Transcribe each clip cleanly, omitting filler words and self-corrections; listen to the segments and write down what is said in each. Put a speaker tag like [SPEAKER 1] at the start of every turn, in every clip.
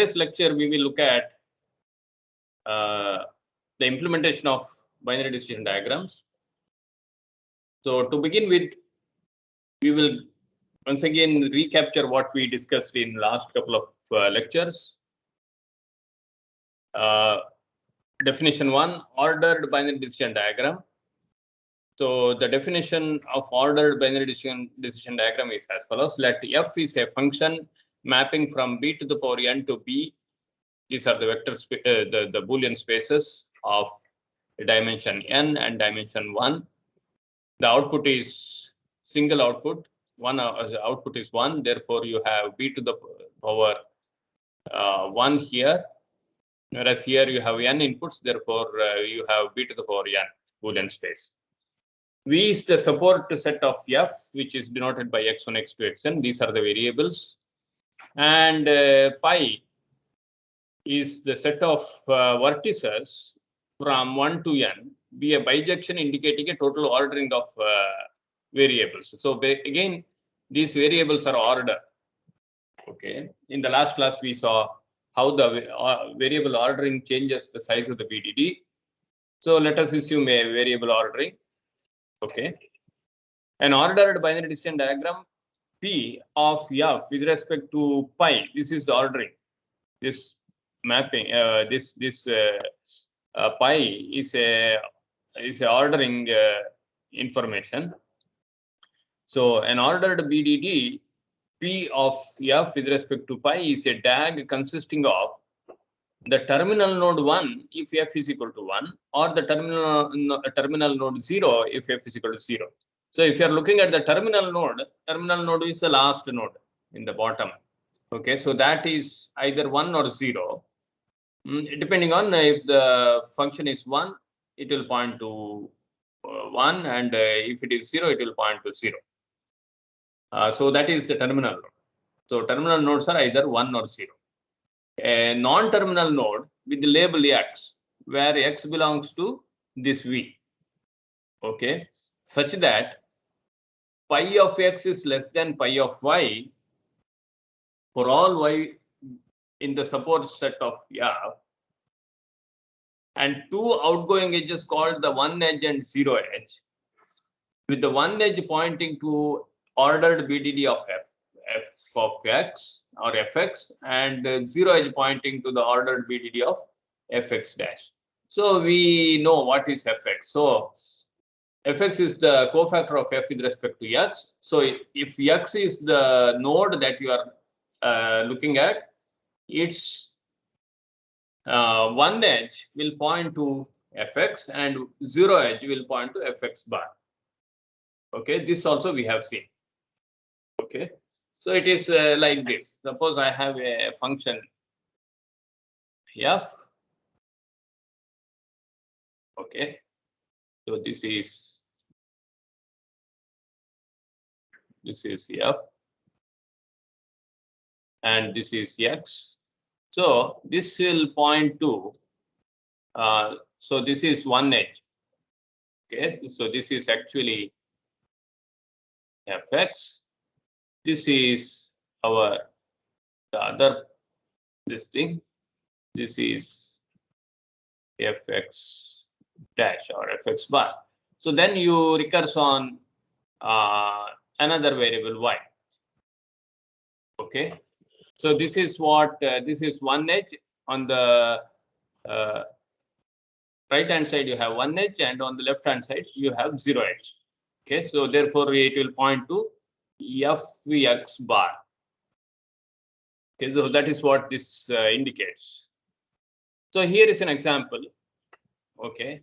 [SPEAKER 1] Today's lecture, we will look at the implementation of binary decision diagrams. So to begin with, we will once again recapture what we discussed in last couple of lectures. Definition 1, ordered binary decision diagram. So the definition of ordered binary decision diagram is as follows. Let f is a function mapping from b to the power n to b. These are the vector the Boolean spaces of dimension n and dimension 1. The output is single output. Output is 1. Therefore, you have b to the power 1 here. Whereas here you have n inputs. Therefore, you have b to the power n Boolean space. V is the support set of f, which is denoted by x1, x2, xn. These are the variables. And pi is the set of vertices from 1 to n, be a bijection indicating a total ordering of variables. So again, these variables are ordered. Okay. In the last class, we saw how the variable ordering changes the size of the BDD. So let us assume a variable ordering. Okay. An ordered binary decision diagram P of f with respect to pi. This is the ordering. This mapping. Pi is a ordering information. So an ordered BDD P of f with respect to pi is a DAG consisting of the terminal node 1 if f is equal to 1, or the terminal node 0 if f is equal to 0. So if you are looking at the terminal node is the last node in the bottom. Okay, so that is either 1 or 0. Depending on if the function is 1, it will point to 1, and if it is 0, it will point to 0. So that is the terminal node. So terminal nodes are either 1 or 0. A non-terminal node with the label x, where x belongs to this v. Okay, such that pi of x is less than pi of y for all y in the support set of f, and two outgoing edges called the 1 edge and 0 edge, with the 1 edge pointing to ordered BDD of f of x or fx, and 0 edge pointing to the ordered BDD of fx dash. So we know what is fx. So fx is the cofactor of f with respect to x. So if x is the node that you are looking at, its 1 edge will point to fx and 0 edge will point to fx bar. Okay, this also we have seen. Okay, so it is like this. Suppose I have a function f. Okay, so this is f, and this is x. So this will point to, so this is 1 edge. Okay, so this is actually fx. This is the other, this thing. This is fx dash or fx bar. So then you recurse on another variable y. Okay. So this is what this is 1 edge. On the right hand side you have 1 edge, and on the left hand side you have 0 edge. Okay, so therefore it will point to fx bar. Okay, so that is what this indicates. So here is an example. Okay,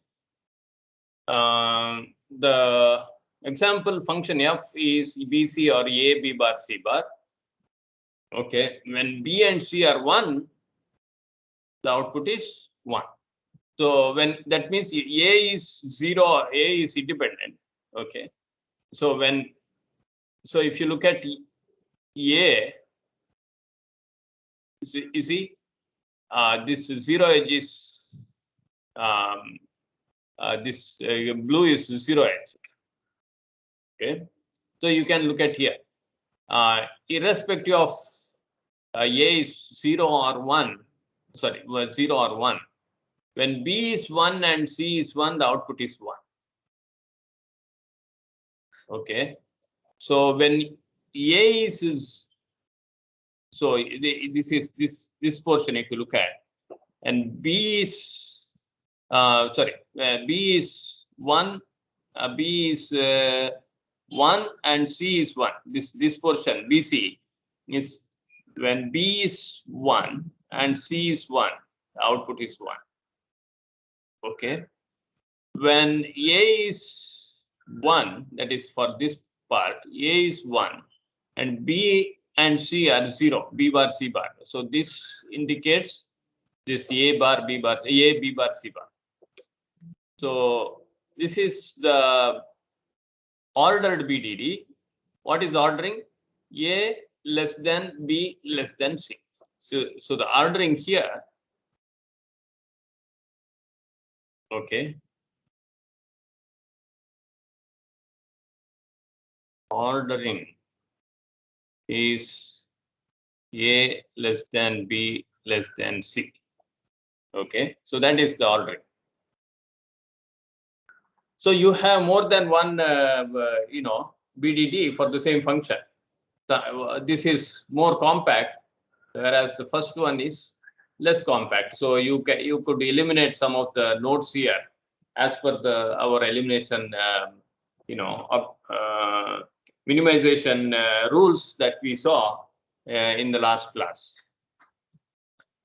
[SPEAKER 1] the example function f is bc or a b bar c bar. Okay, when b and c are 1, the output is 1. So when that means a is 0 or a is independent. Okay, so if you look at a, you see this 0 edge is this blue is 0 edge. Okay, so you can look at here, irrespective of A is 0 or 1, sorry, well, 0 or 1. When B is 1 and C is 1, the output is 1. Okay. So when A is so this is this portion, if you look at, and B is B is 1, B is 1 and C is 1. This portion BC is when B is 1 and C is 1, the output is 1. Okay. When A is 1, that is for this part, A is 1 and B and C are 0, B bar, C bar. So this indicates this A bar, B bar, A, B bar, C bar. So this is the ordered BDD. What is ordering? A less than B less than C. So the ordering here, okay. Ordering is A less than B less than C. Okay, so that is the ordering. So you have more than one, BDD for the same function. This is more compact, whereas the first one is less compact. So you could eliminate some of the nodes here, as per our elimination, minimization rules that we saw in the last class.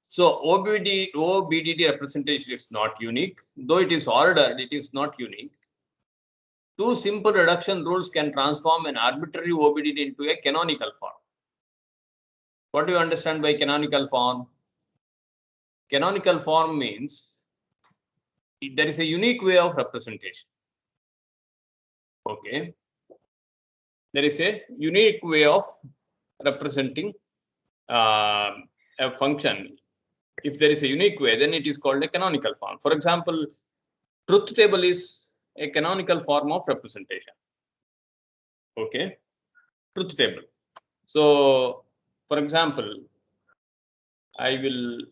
[SPEAKER 1] So OBDD representation is not unique, though it is ordered. It is not unique. Two simple reduction rules can transform an arbitrary OBDD into a canonical form. What do you understand by canonical form? Canonical form means there is a unique way of representation. Okay. There is a unique way of representing a function. If there is a unique way, then it is called a canonical form. For example, truth table is a canonical form of representation. Okay. Truth table. So, for example, I will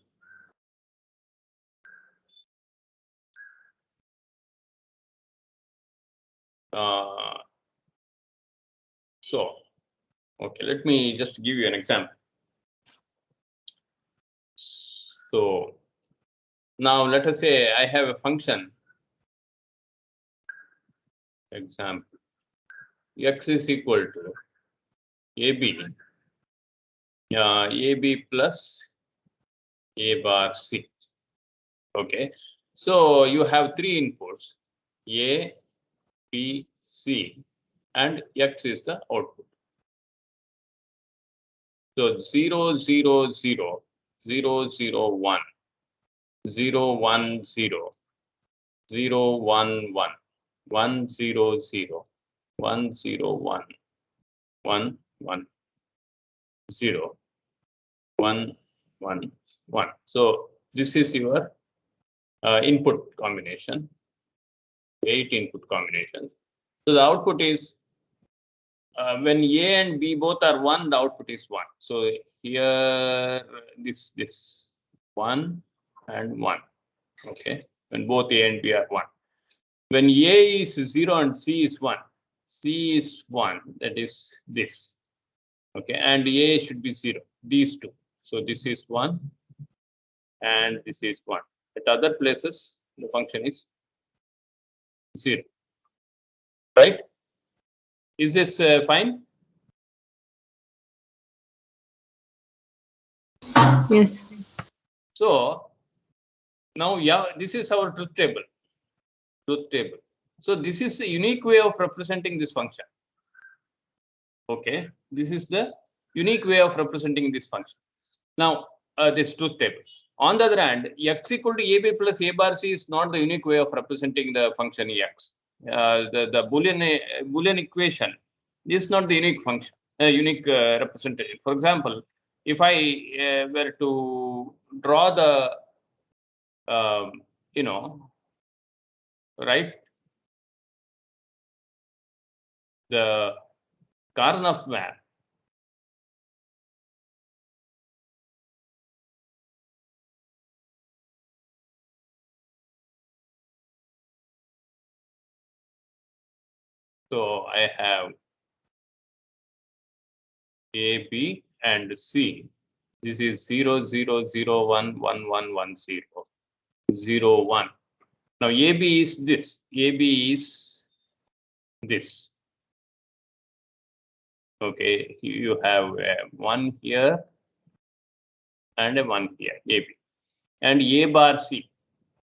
[SPEAKER 1] okay, let me just give you an example. So now let us say I have a function, example, x is equal to AB plus A bar C. Okay, so you have three inputs, A, B, C, and X is the output. So 0, 0, 0, 0, 0, 1, 0, 1, 0, 0, 1, 1, 1, 0, 0, 1, 0, 1, 1, 1, 0, 1, 1, 1. So this is your input combination, 8 input combinations. So the output is when A and B both are 1, the output is 1. So here this 1 and 1. Okay, when both A and B are 1. When A is 0 and C is 1, C is 1, that is this. Okay, and A should be 0, these two. So this is 1 and this is 1. At other places, the function is 0. Right? Is this fine?
[SPEAKER 2] Yes.
[SPEAKER 1] So now, yeah, this is our truth table. So this is a unique way of representing this function. Okay, this is the unique way of representing this function. Now, this truth table. On the other hand, x equal to AB plus A bar C is not the unique way of representing the function x. The Boolean equation is not the unique function, unique representation. For example, if I were to draw the, right, the Karnaugh map, So I have A, B, and C. This is 0, 0, 0, 1, 1, 1, 1, 0, 0, 1. Now AB is this. AB is this. Okay, you have one here and a one here, AB. And A bar C.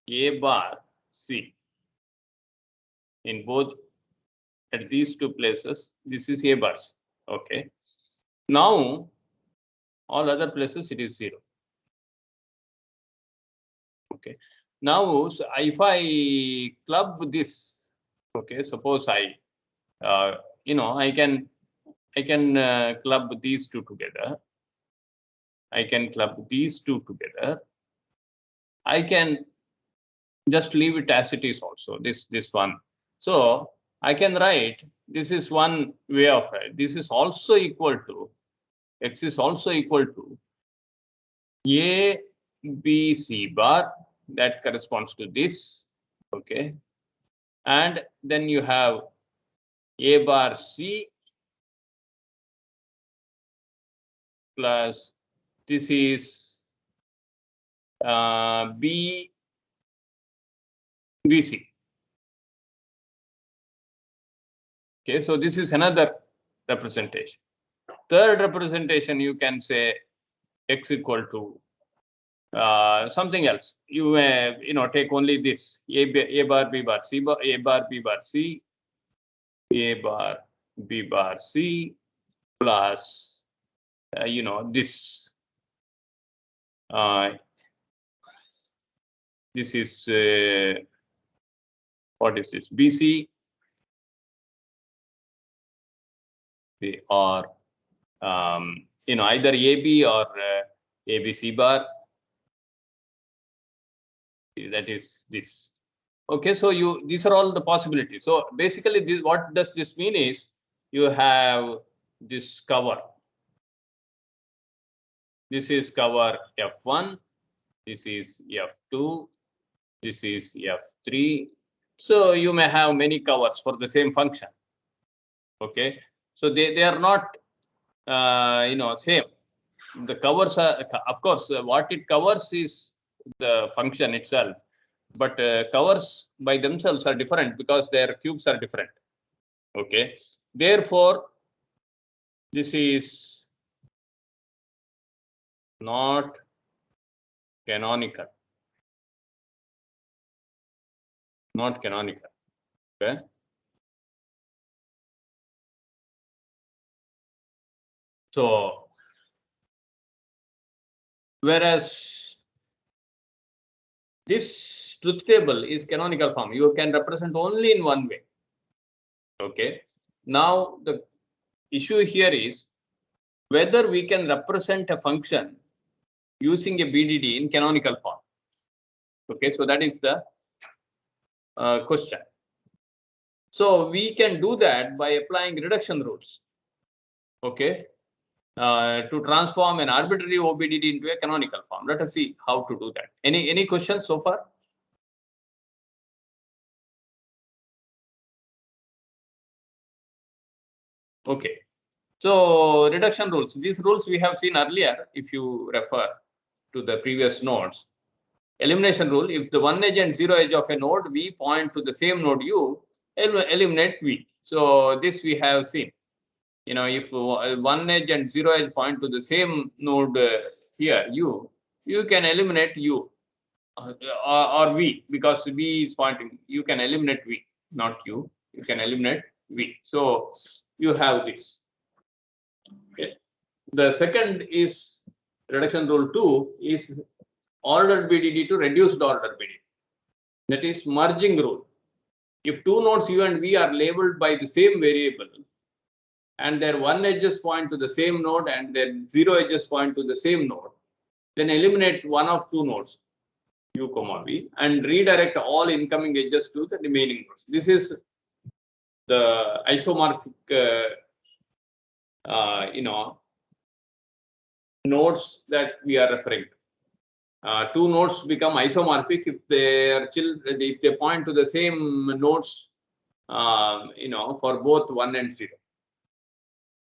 [SPEAKER 1] A bar C. In both at these two places, this is A bar C. Okay. Now, all other places it is 0. Okay. Now, so if I club this, okay, suppose I, I can club these two together. I can club these two together. I can just leave it as it is also, this one. So I can write, this is one way of it. This is also equal to, X is also equal to A, B, C bar, that corresponds to this, okay. And then you have A bar C plus this is B, BC. Okay, so this is another representation. Third representation, you can say X equal to something else. You take only this A bar B bar C bar A bar B bar C A bar B bar C plus this this is what is this BC or either AB or ABC bar. That is this. Okay, so these are all the possibilities. So basically, what does this mean is you have this cover. This is cover F1. This is F2. This is F3. So you may have many covers for the same function. Okay, so they are not same. The covers are, of course, what it covers is the function itself, but covers by themselves are different because their cubes are different. Okay, therefore this is not canonical. Not canonical. Okay. So whereas this truth table is canonical form, you can represent only in one way. Okay. Now the issue here is whether we can represent a function using a BDD in canonical form. Okay, so that is the question. So we can do that by applying reduction rules. Okay, to transform an arbitrary OBDD into a canonical form. Let us see how to do that. Any questions so far? Okay, so reduction rules. These rules we have seen earlier. If you refer to the previous nodes, elimination rule: if the one edge and zero edge of a node V point to the same node U, eliminate V. So this we have seen. If one edge and zero edge point to the same node here U, you can eliminate U or V, because V is pointing. You can eliminate V, not U. You can eliminate V. So you have this. Okay. The second is reduction rule 2 is ordered BDD to reduced order BDD. That is merging rule. If two nodes U and V are labeled by the same variable, and their one edges point to the same node and their zero edges point to the same node, then eliminate one of two nodes, U, V, and redirect all incoming edges to the remaining nodes. This is the isomorphic, nodes that we are referring to. Two nodes become isomorphic if they point to the same nodes for both 1 and 0.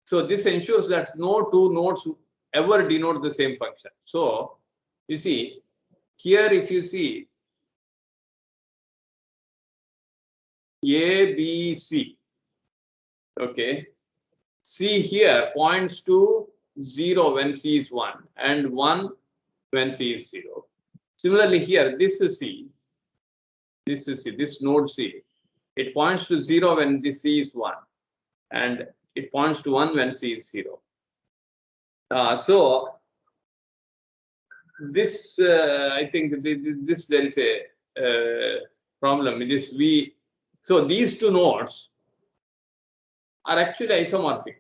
[SPEAKER 1] So this ensures that no two nodes ever denote the same function. So you see here, if you see A, B, C, okay, C here points to 0 when C is 1 and 1 when C is 0. Similarly here, this is C, this node C, it points to 0 when this C is 1 and it points to 1 when C is 0. So this, I think this there is a problem with this. So these two nodes are actually isomorphic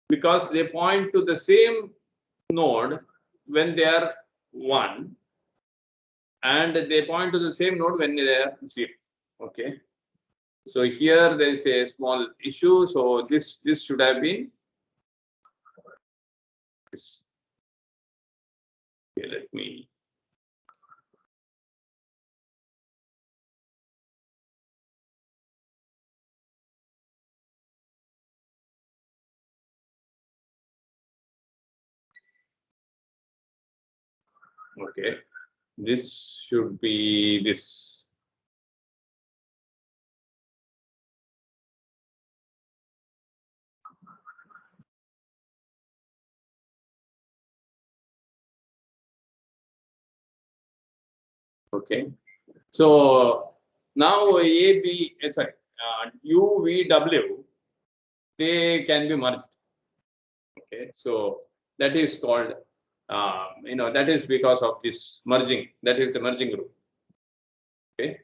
[SPEAKER 1] because they point to the same node when they are 1 and they point to the same node when they are 0. Okay. So here there is a small issue. So this should have been this. Okay, let me. Okay, this should be this. Okay, so now A, B, sorry, U, V, W, they can be merged. Okay, so that is called, that is because of this merging. That is the merging rule. Okay.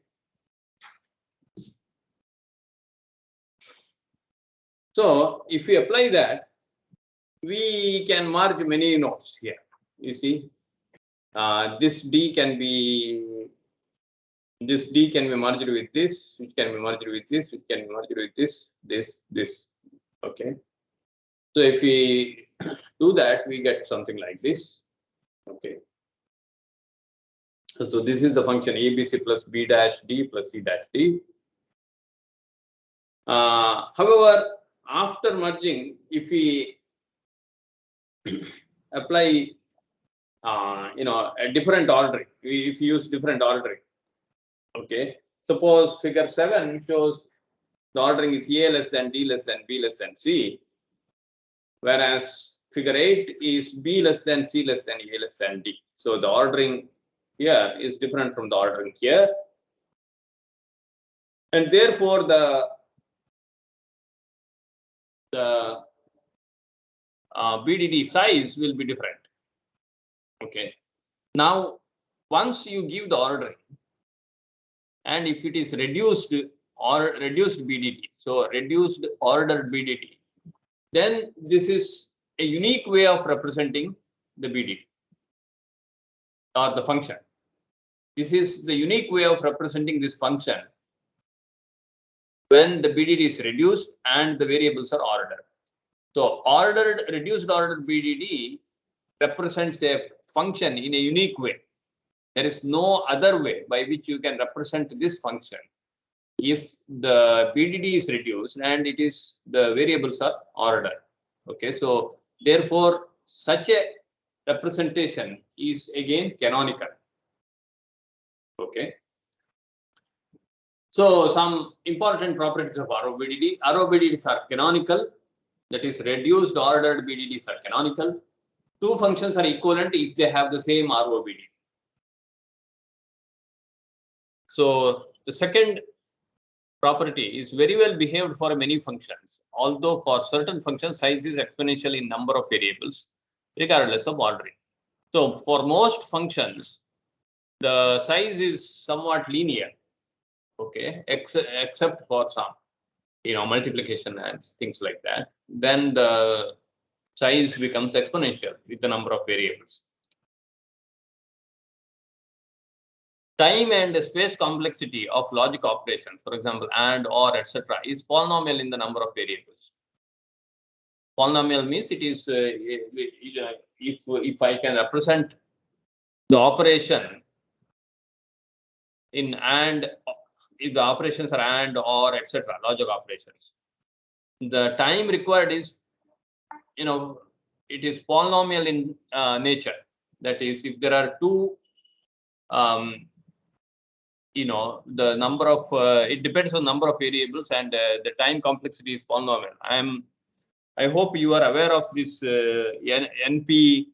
[SPEAKER 1] So if we apply that, we can merge many nodes here. You see, this D can be merged with this, which can be merged with this, which can be merged with this. Okay. So if we do that, we get something like this. Okay. So this is the function ABC plus B dash D plus C dash D. However, after merging, if we apply a different ordering, if you use different ordering, okay, suppose figure 7 shows the ordering is A less than D less than B less than C, whereas figure 8 is B less than C less than A less than D. So the ordering here is different from the ordering here, and therefore the BDD size will be different. Okay. Now, once you give the ordering, and if it is reduced or reduced BDD, so reduced ordered BDD, then this is a unique way of representing the BDD or the function. This is the unique way of representing this function when the BDD is reduced and the variables are ordered. So reduced ordered BDD represents a function in a unique way. There is no other way by which you can represent this function if the BDD is reduced and the variables are ordered. Okay, so therefore such a representation is again canonical. Okay. So some important properties of ROBDD. ROBDDs are canonical, that is reduced ordered BDDs are canonical. Two functions are equivalent if they have the same ROBD. So the second property is very well behaved for many functions, although for certain functions size is exponential in number of variables regardless of ordering. So for most functions the size is somewhat linear, okay, except for some multiplication and things like that. Then the size becomes exponential with the number of variables. Time and space complexity of logic operations, for example, and, or, etc., is polynomial in the number of variables. Polynomial means it is if I can represent the operation in and if the operations are and, or, etc., logic operations. The time required is, it is polynomial in nature. That is, if there are two, the number of, it depends on number of variables, and the time complexity is polynomial. I hope you are aware of this NP,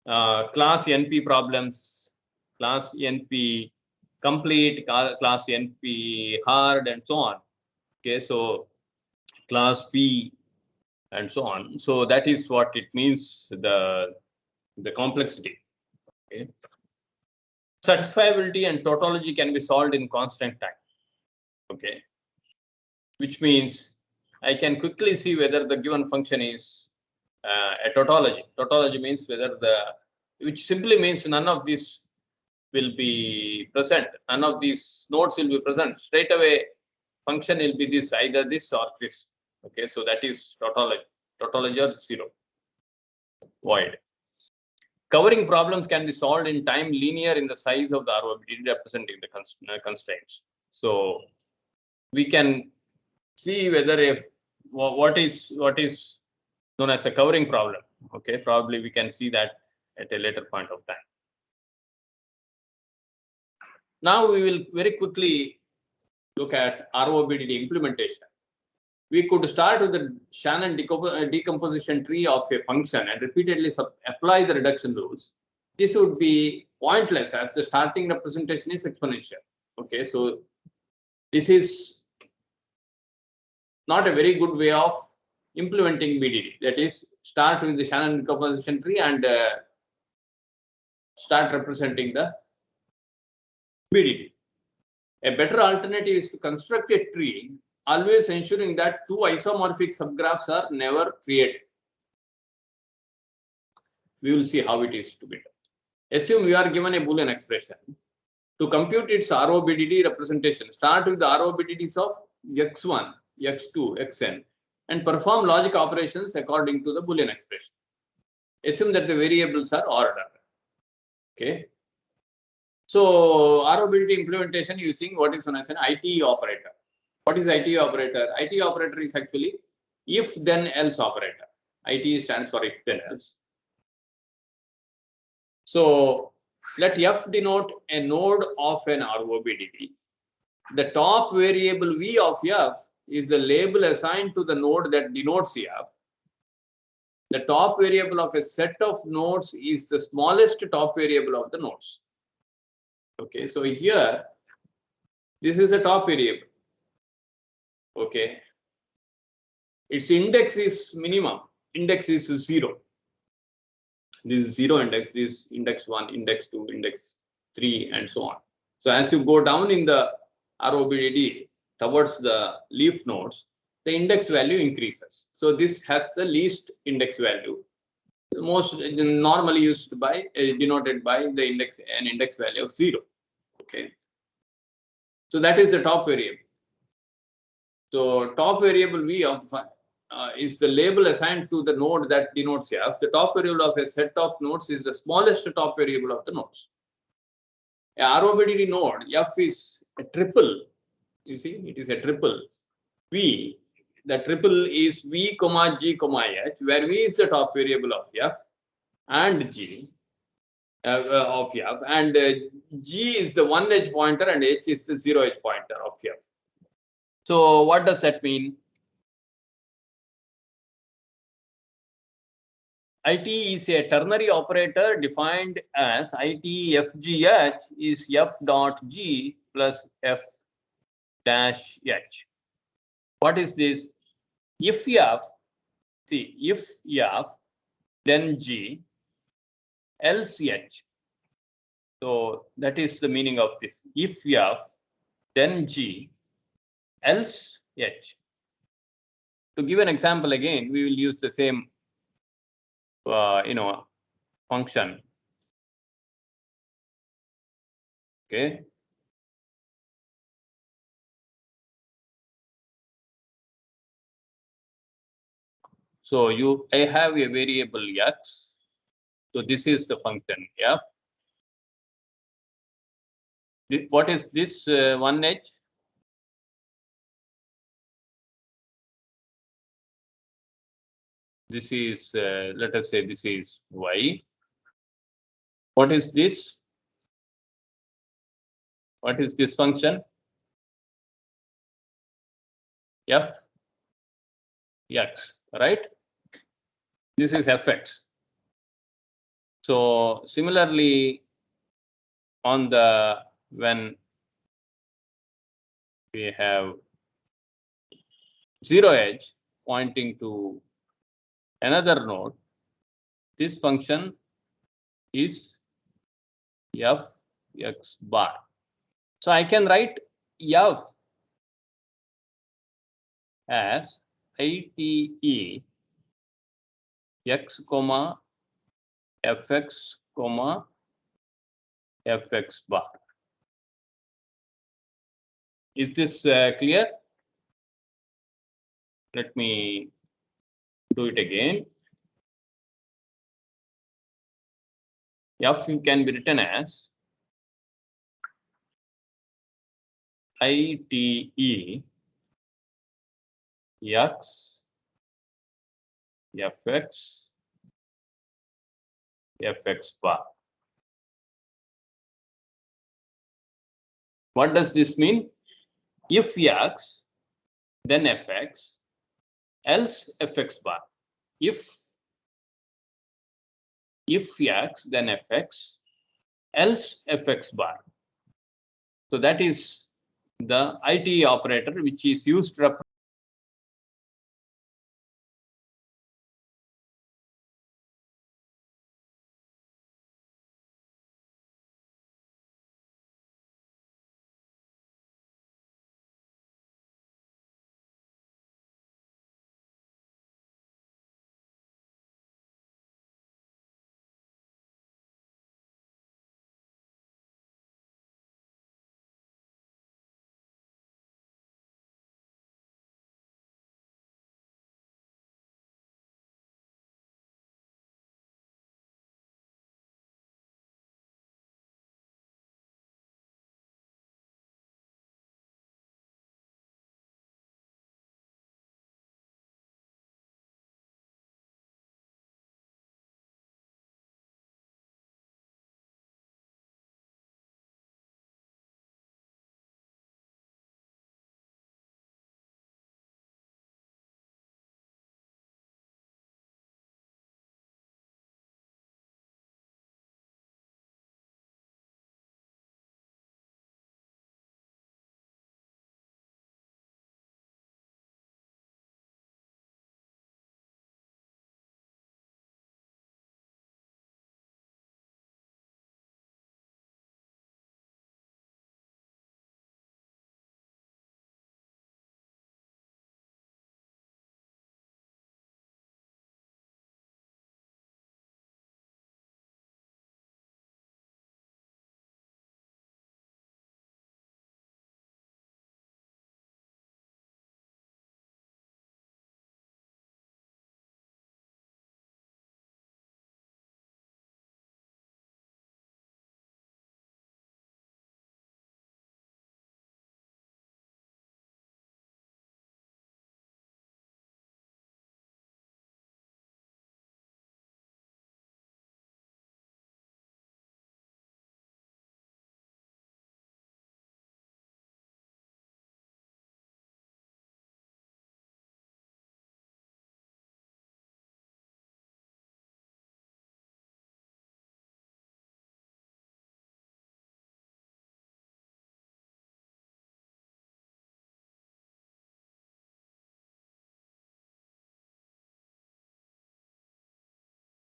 [SPEAKER 1] class NP problems, class NP complete, class NP hard, and so on. Okay, so class P and so on. So that is what it means, the complexity. Okay. Satisfiability and tautology can be solved in constant time. Okay, which means I can quickly see whether the given function is a tautology. Tautology means whether which simply means none of these will be present. None of these nodes will be present. Straight away, function will be this, either this or this. Okay, so that is tautology. Tautology or zero, void. Covering problems can be solved in time linear in the size of the ROBDD representing the constraints. So we can see whether if what is known as a covering problem. Okay, probably we can see that at a later point of time. Now we will very quickly look at ROBDD implementation. We could start with the Shannon decomposition tree of a function and repeatedly apply the reduction rules. This would be pointless as the starting representation is exponential. Okay, so this is not a very good way of implementing BDD. That is, start with the Shannon decomposition tree and start representing the BDD. A better alternative is to construct a tree, always ensuring that two isomorphic subgraphs are never created. We will see how it is to be done. Assume you are given a Boolean expression. To compute its ROBDD representation, start with the ROBDDs of x1, x2, xn, and perform logic operations according to the Boolean expression. Assume that the variables are ordered. Okay. So ROBDD implementation using what is known as an ITE operator. What is ITE operator? ITE operator is actually if then else operator. ITE stands for if then else. So let F denote a node of an ROBDD. The top variable V of F is the label assigned to the node that denotes F. The top variable of a set of nodes is the smallest top variable of the nodes. Okay, so here this is a top variable. Okay, its index is minimum. Index is 0. This is 0 index. This index 1, index 2, index 3, and so on. So as you go down in the ROBDD towards the leaf nodes, the index value increases. So this has the least index value, most normally used by denoted by the index, an index value of 0. Okay, so that is the top variable. So top variable V of is the label assigned to the node that denotes F. The top variable of a set of nodes is the smallest top variable of the nodes. A ROBDD node F is a triple. You see, it is a triple. V, the triple is V, G, H, where V is the top variable of F and G of F, and G is the one edge pointer and H is the 0 edge pointer of F. So what does that mean? IT is a ternary operator defined as ITFGH is F dot G plus F dash H. What is this? If F, see, if F, then G, else H. So that is the meaning of this. If F, then G, else H. To give an example again, we will use the same function. Okay. So I have a variable x. So this is the function F. What is this one edge? This is, let us say this is y. What is this? What is this function? F x, right? This is fx. So similarly, on the when we have zero edge pointing to another node, this function is f x bar. So I can write f as ite x comma fx comma fx bar. Is this clear? Let me do it again. F can be written as ite x fx fx bar. What does this mean? If x, then fx, else fx bar. If x, then fx, else fx bar. So that is the ITE operator which is used to represent